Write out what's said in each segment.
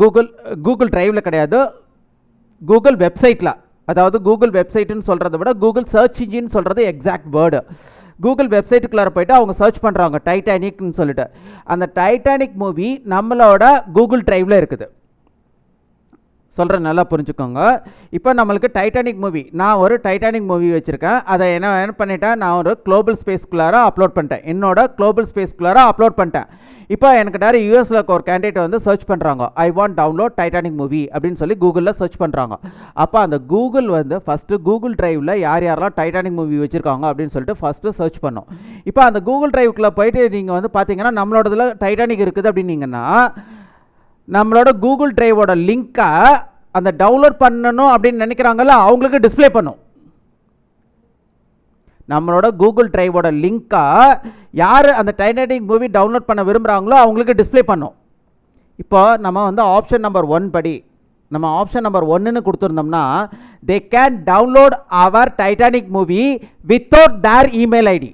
Google டிரைவில் கிடையாது, Google வெப்சைட்டில். அதாவது கூகுள் வெப்சைட்டுன்னு சொல்கிறத விட கூகுள் சர்ச் இன்ஜின் சொல்கிறது எக்ஸாக்ட் வேர்டு. கூகுள் வெப்சைட்டுக்குள்ளார போய்ட்டு அவங்க சர்ச் பண்ணுறாங்க டைட்டானிக்னு சொல்லிட்டு. அந்த டைட்டானிக் மூவி நம்மளோட கூகுள் டிரைவில் இருக்குது. சொல்கிறேன், நல்லா புரிஞ்சுக்கோங்க. இப்போ நம்மளுக்கு டைட்டானிக் மூவி, நான் ஒரு டைட்டானிக் மூவி வச்சுருக்கேன். அதை என்ன பண்ணிட்டேன், நான் ஒரு குளோபல் ஸ்பேஸ்க்குள்ளார அப்லோட் பண்ணிட்டேன், என்னோட குளோபல் ஸ்பேஸ்க்குள்ளார அப்லோட் பண்ணிட்டேன். இப்போ எனக்கு டேரக்ட் யூஎஸில் ஒரு கேண்டிடேட் வந்து சர்ச் பண்ணுறாங்க, I want download Titanic movie அப்படின்னு சொல்லி கூகுளில் சர்ச் பண்ணுறாங்க. அப்போ அந்த கூகுள் வந்து ஃபஸ்ட்டு கூகுள் டிரைவில் யாரெல்லாம் டைட்டானிக் மூவி வச்சுருக்காங்க அப்படின்னு சொல்லிட்டு ஃபஸ்ட்டு சர்ச் பண்ணோம். இப்போ அந்த கூகுள் டிரைவுக்குள்ளே போயிட்டு நீங்கள் வந்து பார்த்தீங்கன்னா நம்மளோடதுல டைட்டானிக் இருக்குது அப்படின்னீங்கன்னா, நம்மளோட கூகுள் டிரைவோட லிங்க்கை அந்த டவுன்லோட் பண்ணணும் அப்படின்னு நினைக்கிறாங்கல்ல அவங்களுக்கு டிஸ்பிளே பண்ணும். நம்மளோட கூகுள் டிரைவோட லிங்க்கை யார் அந்த டைட்டானிக் மூவி டவுன்லோட் பண்ண விரும்புகிறாங்களோ அவங்களுக்கு டிஸ்பிளே பண்ணும். இப்போ நம்ம வந்து ஆப்ஷன் நம்பர் 1 படி நம்ம ஆப்ஷன் நம்பர் 1ன்னு கொடுத்துருந்தோம்னா, they can download our Titanic movie without their email ID.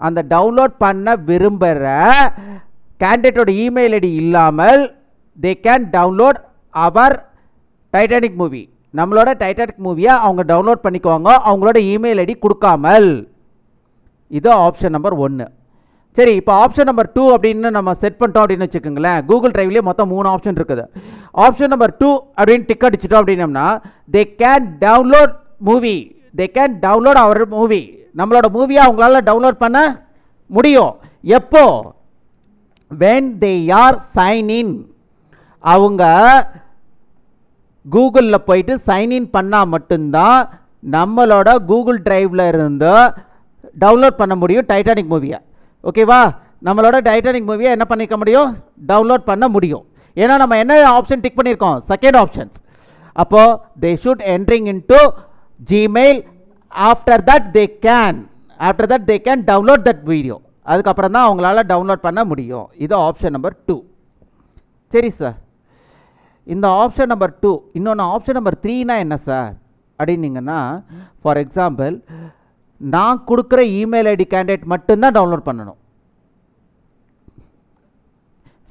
அந்த டவுன்லோட் பண்ண விரும்புகிற கேண்டிடேட்டோட இமெயில் ஐடி இல்லாமல் they can download our Titanic movie. நம்மளோட டைட்டானிக் மூவியை அவங்க டவுன்லோட் பண்ணிக்குவாங்க அவங்களோட இமெயில் ஐடி கொடுக்காமல். இது ஆப்ஷன் நம்பர் 1. சரி, இப்போ ஆப்ஷன் நம்பர் 2 அப்படின்னு நம்ம செட் பண்ணிட்டோம் அப்படின்னு வச்சுக்கோங்களேன். கூகுள் டிரைவ்லேயே மொத்தம் 3 ஆப்ஷன் இருக்குது. ஆப்ஷன் நம்பர் 2 அப்படின்னு டிக் அடிச்சிட்டோம் அப்படின்னம்னா, they can download movie, they can download our movie. நம்மளோட மூவியை அவங்களால டவுன்லோட் பண்ண முடியும். எப்போ? when they are sign in. அவங்க கூகுளில் போயிட்டு சைன்இன் பண்ணால் மட்டும்தான் நம்மளோட கூகுள் டிரைவில் இருந்து டவுன்லோட் பண்ண முடியும் டைட்டானிக் மூவியை. ஓகேவா? நம்மளோட டைட்டானிக் மூவியை என்ன பண்ணிக்க முடியும், டவுன்லோட் பண்ண முடியும். ஏன்னா நம்ம என்ன ஆப்ஷன் டிக் பண்ணியிருக்கோம், செகண்ட் ஆப்ஷன்ஸ். அப்போது they should entering in to Gmail. After that they can download that video. அதுக்கப்புறம் தான் அவங்களால டவுன்லோட் பண்ண முடியும். இது ஆப்ஷன் நம்பர் 2. சரி சார், இந்த ஆப்ஷன் நம்பர் 2. இன்னொன்று ஆப்ஷன் நம்பர் 3னா என்ன சார் அப்படின்னீங்கன்னா, ஃபார் எக்ஸாம்பிள் நான் கொடுக்குற இமெயில் ஐடி கேண்டிடேட் மட்டும்தான் டவுன்லோட் பண்ணணும்.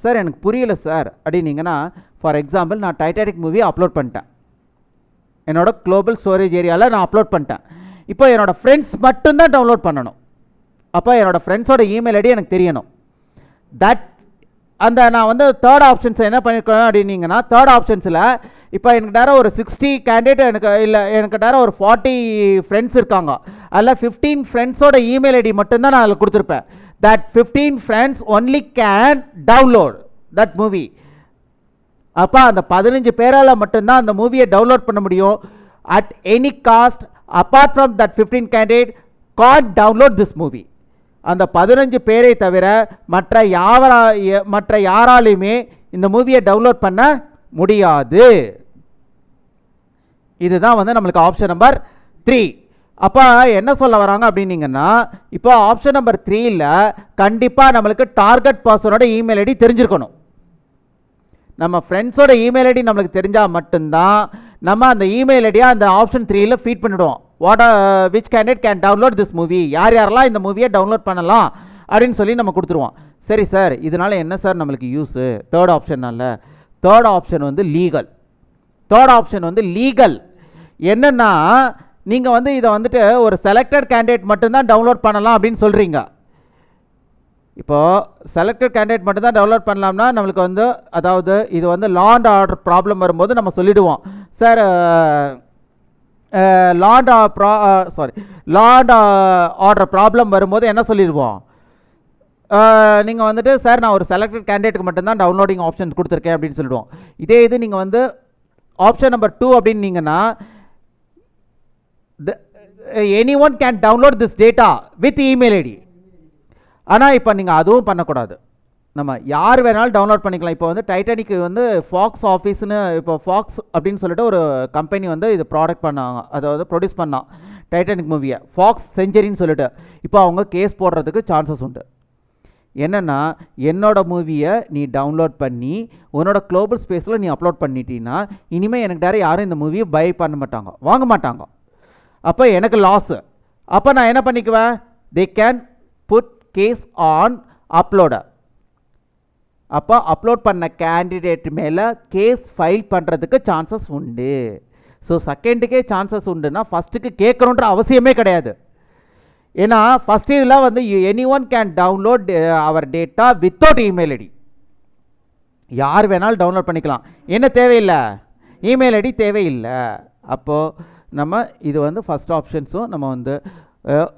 சார் எனக்கு புரியல சார் அப்படின்னீங்கன்னா, ஃபார் எக்ஸாம்பிள் நான் டைட்டானிக் மூவி அப்லோட் பண்ணிட்டேன், என்னோட குளோபல் ஸ்டோரேஜ் ஏரியாவில் நான் அப்லோட் பண்ணிட்டேன். இப்போ என்னோடய ஃப்ரெண்ட்ஸ் மட்டும்தான் டவுன்லோட் பண்ணணும். அப்போ என்னோடய ஃப்ரெண்ட்ஸோட இமெயில் ஐடி எனக்கு தெரியணும். அந்த நான் வந்து தேர்ட் ஆப்ஷன்ஸை என்ன பண்ணியிருக்கேன் அப்படின்னீங்கன்னா, தேர்ட் ஆப்ஷன்ஸில் இப்போ எனக்கு டேரக்ட் ஒரு 60 கேண்டிடேட் எனக்கு டேரக்ட் ஒரு 40 ஃப்ரெண்ட்ஸ் இருக்காங்க. அதில் 15 ஃப்ரெண்ட்ஸோட இமெயில் ஐடி மட்டும்தான் நான் அதில் கொடுத்துருப்பேன். That 15 friends only can download that movie. அப்போ அந்த 15 பேரால் மட்டும்தான் அந்த மூவியை டவுன்லோட் பண்ண முடியும். At any cost apart from that 15 candidate can't download this movie. அந்த 15 பேரை தவிர மற்ற யாராலையுமே இந்த மூவியை டவுன்லோட் பண்ண முடியாது. இதுதான் வந்து நம்மளுக்கு ஆப்ஷன் நம்பர் 3. அப்போ என்ன சொல்ல வராங்க அப்படின்னீங்கன்னா, இப்போ ஆப்ஷன் நம்பர் 3ல் கண்டிப்பாக நம்மளுக்கு டார்கெட் பர்சனோட இமெயில் ஐடி தெரிஞ்சிருக்கணும். நம்ம ஃப்ரெண்ட்ஸோட இமெயில் ஐடி நம்மளுக்கு தெரிஞ்சால் மட்டும்தான் நம்ம அந்த இமெயில் ஐடியை அந்த ஆப்ஷன் 3ல் ஃபீட் பண்ணிவிடுவோம். which candidate can download this movie, யாரெல்லாம் இந்த மூவியை டவுன்லோட் பண்ணலாம் அப்படின்னு சொல்லி நம்ம கொடுத்துருவோம். சரி சார், இதனால் என்ன சார் நம்மளுக்கு யூஸு? தேர்ட் ஆப்ஷனால தேர்ட் ஆப்ஷன் வந்து லீகல். என்னென்னா, நீங்கள் வந்து இதை வந்துட்டு ஒரு செலக்டட் கேண்டிடேட் மட்டும்தான் டவுன்லோட் பண்ணலாம் அப்படின்னு சொல்கிறீங்க. இப்போது செலக்டட் கேண்டிடேட் மட்டும்தான் டவுன்லோட் பண்ணலாம்னா நம்மளுக்கு வந்து, அதாவது இது வந்து லா அண்ட் ஆர்டர் ப்ராப்ளம் வரும்போது நம்ம சொல்லிவிடுவோம், sir law and order problem வரும்போது என்ன சொல்லிடுவோம், நீங்கள் வந்துட்டு சார் நான் ஒரு செலக்டட் கேண்டிடேட்டுக்கு மட்டும்தான் டவுன்லோடிங் ஆப்ஷன் கொடுத்துருக்கேன் அப்படின்னு சொல்லிடுவோம். இதே இது நீங்கள் வந்து ஆப்ஷன் நம்பர் 2 அப்படின்னீங்கன்னா, anyone can download this data with email ID. ஆனால் இப்போ நீங்கள் அதுவும் பண்ணக்கூடாது. நம்ம யார் வேணாலும் டவுன்லோட் பண்ணிக்கலாம். இப்போ வந்து டைட்டானிக்கு வந்து ஃபாக்ஸ் ஆஃபீஸ்னு, இப்போ ஃபாக்ஸ் அப்படின்னு சொல்லிட்டு ஒரு கம்பெனி வந்து இது ப்ராடக்ட் பண்ணாங்க, அதாவது ப்ரொடியூஸ் பண்ணான் டைட்டானிக் மூவியை, ஃபாக்ஸ் செஞ்சுரின்னு சொல்லிட்டு. இப்போ அவங்க கேஸ் போடுறதுக்கு சான்சஸ் உண்டு. என்னென்னா, என்னோட மூவியை நீ டவுன்லோட் பண்ணி உன்னோட குளோபல் ஸ்பேஸில் நீ அப்லோட் பண்ணிட்டீங்கன்னா இனிமேல் எனக்கு டேரக்ட் யாரும் இந்த மூவியை பை பண்ண மாட்டாங்க, வாங்க மாட்டாங்க. அப்போ எனக்கு லாஸு. அப்போ நான் என்ன பண்ணிக்குவேன், they can put case on uploader. அப்போ அப்லோட் பண்ண கேண்டிடேட் மேலே கேஸ் ஃபைல் பண்ணுறதுக்கு சான்சஸ் உண்டு. ஸோ செகண்டுக்கே சான்சஸ் உண்டுன்னா ஃபஸ்ட்டுக்கு கேட்கணுன்ற அவசியமே கிடையாது. ஏன்னா ஃபஸ்ட் இதில் வந்து any one can download our data without email ID. யார் வேணாலும் டவுன்லோட் பண்ணிக்கலாம். என்ன தேவையில்லை, இமெயில் ஐடி தேவையில்லை. அப்போது நம்ம இது வந்து ஃபஸ்ட் ஆப்ஷன்ஸும் நம்ம வந்து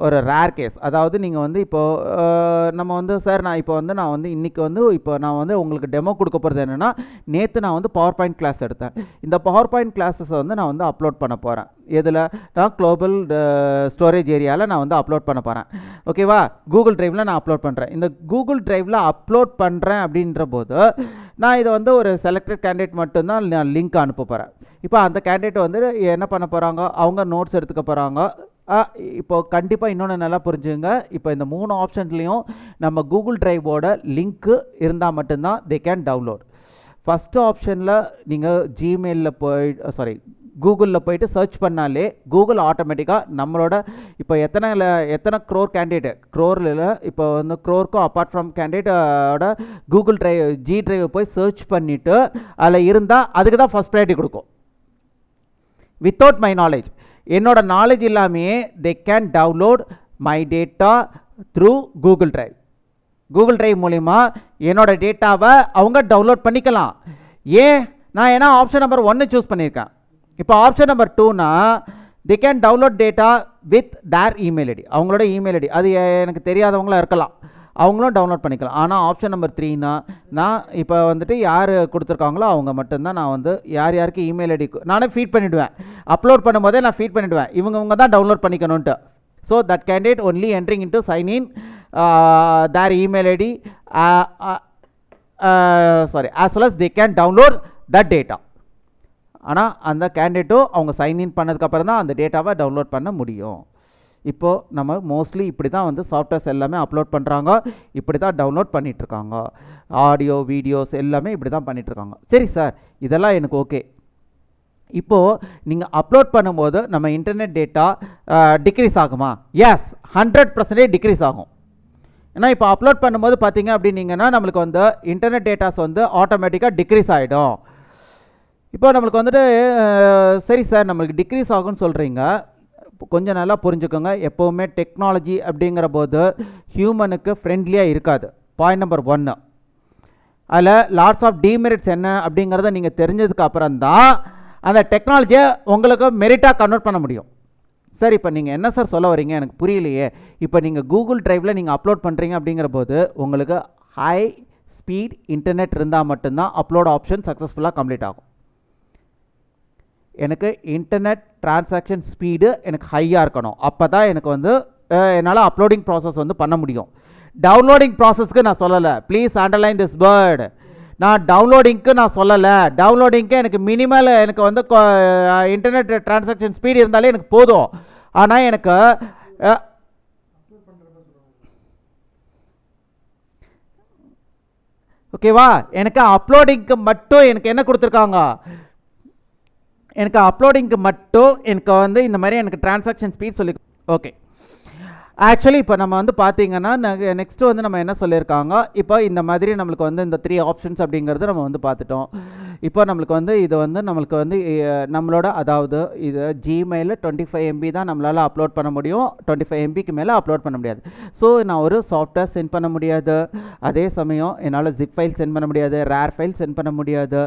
ஒரு ரேர் கேஸ். அதாவது நீங்கள் வந்து இப்போது நம்ம வந்து சார் நான் வந்து இன்றைக்கி வந்து இப்போ நான் வந்து உங்களுக்கு டெமோ கொடுக்க போகிறது என்னென்னா, நேற்று நான் வந்து பவர் பாயிண்ட் கிளாஸ் எடுத்தேன். இந்த பவர் பாயிண்ட் கிளாஸஸை வந்து நான் வந்து அப்லோட் பண்ண போகிறேன். எதில் நான் குளோபல் ஸ்டோரேஜ் ஏரியாவில் நான் வந்து அப்லோட் பண்ண போகிறேன். ஓகேவா, கூகுள் ட்ரைவில் நான் அப்லோட் பண்ணுறேன். இந்த கூகுள் ட்ரைவில் அப்லோட் பண்ணுறேன் அப்படின்ற போது நான் இதை வந்து ஒரு செலக்டட் கேண்டிடேட் மட்டும்தான் நான் லிங்க் அனுப்ப போகிறேன். இப்போ அந்த கேண்டிடேட் வந்து என்ன பண்ண போகிறாங்க, அவங்க நோட்ஸ் எடுத்துக்க போகிறாங்க. இப்போ கண்டிப்பாக இன்னொன்று நல்லா புரிஞ்சுங்க. இப்போ இந்த 3 ஆப்ஷன்லேயும் நம்ம கூகுள் ட்ரைவோட லிங்க்கு இருந்தால் மட்டும்தான் தே கேன் டவுன்லோட். ஃபஸ்ட்டு ஆப்ஷனில் நீங்கள் ஜிமெயிலில் கூகுளில் போயிட்டு சர்ச் பண்ணாலே கூகுள் ஆட்டோமேட்டிக்காக நம்மளோட இப்போ எத்தனை க்ரோர் கேண்டிடேட், க்ரோரில் இப்போ வந்து க்ரோருக்கும் அப்பார்ட் ஃப்ரம் கேண்டிடேட்டோட கூகுள் ட்ரைவ் போய் சர்ச் பண்ணிவிட்டு அதில் இருந்தால் அதுக்கு தான் ஃபஸ்ட் ப்ரையாரிட்டி கொடுக்கும். வித்தவுட் மை நாலேஜ், என்னோட நாலேஜ் இல்லாமையே தே can download my data through Google drive. Google drive மூலிமா என்னோட டேட்டாவை அவங்க டவுன்லோட் பண்ணிக்கலாம். நான் ஏன்னா ஆப்ஷன் நம்பர் 1 சூஸ் பண்ணியிருக்கேன். இப்போ ஆப்ஷன் நம்பர் 2னா they can download data with their email ID. அவங்களோட இமெயில் ஐடி அது எனக்கு தெரியாதவங்களாம் இருக்கலாம், அவங்களும் டவுன்லோட் பண்ணிக்கலாம். ஆனால் ஆப்ஷன் நம்பர் 3னா நான் இப்போ வந்துட்டு யார் கொடுத்துருக்காங்களோ அவங்க மட்டும்தான் நான் வந்து யாருக்கு இமெயில் ஐடி நானே ஃபீட் பண்ணிவிடுவேன். அப்லோட் பண்ணும்போதே நான் ஃபீட் பண்ணிவிடுவேன், இவங்க தான் டவுன்லோட் பண்ணிக்கணுன்ட்டு. So that candidate only entering into sign in their email ID as well as they can download that data. ஆனால் அந்த கேண்டிடேட்டும் அவங்க சைன்இன் பண்ணதுக்கப்புறம் தான் அந்த டேட்டாவை டவுன்லோட் பண்ண முடியும். இப்போது நம்ம மோஸ்ட்லி இப்படி தான் வந்து சாஃப்ட்வேர்ஸ் எல்லாமே அப்லோட் பண்ணுறாங்க, இப்படி தான் டவுன்லோட் பண்ணிகிட்ருக்காங்க. ஆடியோ வீடியோஸ் எல்லாமே இப்படி தான் பண்ணிகிட்ருக்காங்க. சரி சார், இதெல்லாம் எனக்கு ஓகே. இப்போது நீங்கள் அப்லோட் பண்ணும்போது நம்ம இன்டர்நெட் டேட்டா டிக்ரீஸ் ஆகுமா? எஸ், 100% டிக்ரீஸ் ஆகும். ஏன்னா இப்போ அப்லோட் பண்ணும்போது பார்த்தீங்க அப்படின்னீங்கன்னா நம்மளுக்கு வந்து இன்டர்நெட் டேட்டாஸ் வந்து ஆட்டோமேட்டிக்காக டிக்ரீஸ் ஆகிடும். இப்போ நம்மளுக்கு வந்துட்டு சரி சார் நம்மளுக்கு டிக்ரீஸ் ஆகும்னு சொல்கிறீங்க, கொஞ்சம் நல்லா புரிஞ்சுக்கோங்க. எப்போவுமே டெக்னாலஜி அப்படிங்கிற போது ஹியூமனுக்கு ஃப்ரெண்ட்லியாக இருக்காது. Point number 1. அதில் லாட்ஸ் ஆஃப் டிமெரிட்ஸ் என்ன அப்படிங்கிறத நீங்கள் தெரிஞ்சதுக்கு அப்புறம் தான் அந்த டெக்னாலஜியை உங்களுக்கு மெரிட்டாக கன்வெர்ட் பண்ண முடியும். சார் இப்போ நீங்கள் என்ன சார் சொல்ல வரீங்க, எனக்கு புரியலையே. இப்போ நீங்கள் கூகுள் ட்ரைவில் நீங்கள் அப்லோட் பண்ணுறீங்க அப்படிங்கிற போது உங்களுக்கு ஹை ஸ்பீட் இன்டர்நெட் இருந்தால் மட்டும்தான் அப்லோட் ஆப்ஷன் சக்ஸஸ்ஃபுல்லாக கம்ப்ளீட் ஆகும். எனக்கு இன்டர்நெட் டிரான்சாக்ஷன் ஸ்பீடு எனக்கு ஹையாக இருக்கணும், அப்போ தான் எனக்கு வந்து என்னால் அப்லோடிங் ப்ராசஸ் வந்து பண்ண முடியும். டவுன்லோடிங் ப்ராசஸ்க்கு நான் சொல்லலை, ப்ளீஸ் அண்டர்லைன் திஸ் வேர்டு. நான் டவுன்லோடிங்க்கு நான் சொல்லலை. டவுன்லோடிங்க்கு எனக்கு மினிமல் எனக்கு வந்து இன்டர்நெட் டிரான்சாக்ஷன் ஸ்பீடு இருந்தாலே எனக்கு போதும். ஆனால் எனக்கு ஓகேவா, எனக்கு அப்லோடிங்க்கு மட்டும் எனக்கு என்ன கொடுத்துருக்காங்க, எனக்கு அப்லோடிங்க்கு மட்டும் எனக்கு வந்து இந்த மாதிரி எனக்கு டிரான்சாக்ஷன் ஸ்பீட் சொல்லி ஓகே. ஆக்சுவலி இப்போ நம்ம வந்து பார்த்தீங்கன்னா நெக்ஸ்ட்டு வந்து நம்ம என்ன சொல்லியிருக்காங்க, இப்போ இந்த மாதிரி நம்மளுக்கு வந்து இந்த 3 ஆப்ஷன்ஸ் அப்படிங்கிறது நம்ம வந்து பார்த்துட்டோம். இப்போ நம்மளுக்கு வந்து இது வந்து நம்மளுக்கு வந்து நம்மளோட அதாவது இது ஜிமெயிலில் 25 MB தான் நம்மளால் அப்லோட் பண்ண முடியும், 25 MBக்கு மேலே அப்லோட் பண்ண முடியாது. ஸோ நான் ஒரு சாஃப்ட்வேர் சென்ட் பண்ண முடியாது, அதே சமயம் என்னால் ஜிப் ஃபைல் சென்ட் பண்ண முடியாது, ரேர் ஃபைல் சென்ட் பண்ண முடியாது.